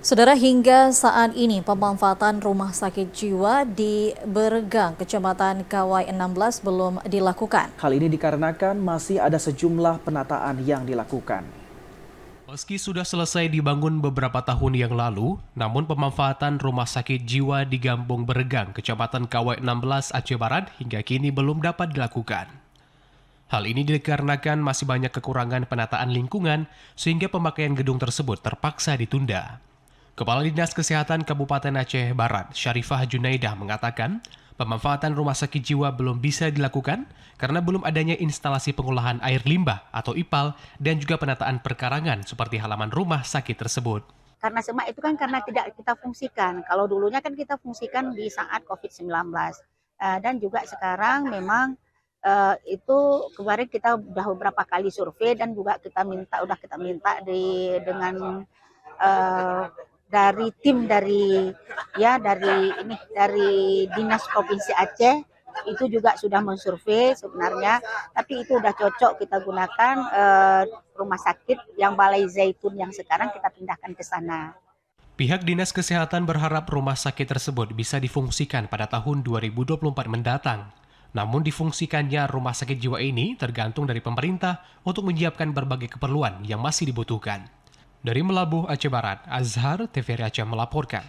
Saudara, hingga saat ini pemanfaatan rumah sakit jiwa di Beregang, Kecamatan Kawai 16 belum dilakukan. Hal ini dikarenakan masih ada sejumlah penataan yang dilakukan. Meski sudah selesai dibangun beberapa tahun yang lalu, namun pemanfaatan rumah sakit jiwa di Gambong Beregang, Kecamatan Kawai 16 Aceh Barat hingga kini belum dapat dilakukan. Hal ini dikarenakan masih banyak kekurangan penataan lingkungan sehingga pemakaian gedung tersebut terpaksa ditunda. Kepala Dinas Kesehatan Kabupaten Aceh Barat, Syarifah Junaidah mengatakan, pemanfaatan rumah sakit jiwa belum bisa dilakukan karena belum adanya instalasi pengolahan air limbah atau IPAL dan juga penataan perkarangan seperti halaman rumah sakit tersebut. Karena semak itu kan karena tidak kita fungsikan. Kalau dulunya kan kita fungsikan di saat COVID-19. Dan juga sekarang memang itu kemarin kita udah beberapa kali survei dan juga kita minta dengan dari tim dari Dinas Provinsi Aceh itu juga sudah mensurvei sebenarnya, tapi itu udah cocok kita gunakan rumah sakit yang Balai Zaitun yang sekarang kita pindahkan ke sana. Pihak Dinas Kesehatan berharap rumah sakit tersebut bisa difungsikan pada tahun 2024 mendatang. Namun difungsikannya rumah sakit jiwa ini tergantung dari pemerintah untuk menyiapkan berbagai keperluan yang masih dibutuhkan. Dari Melabuh, Aceh Barat, Azhar, TVRI Aceh melaporkan.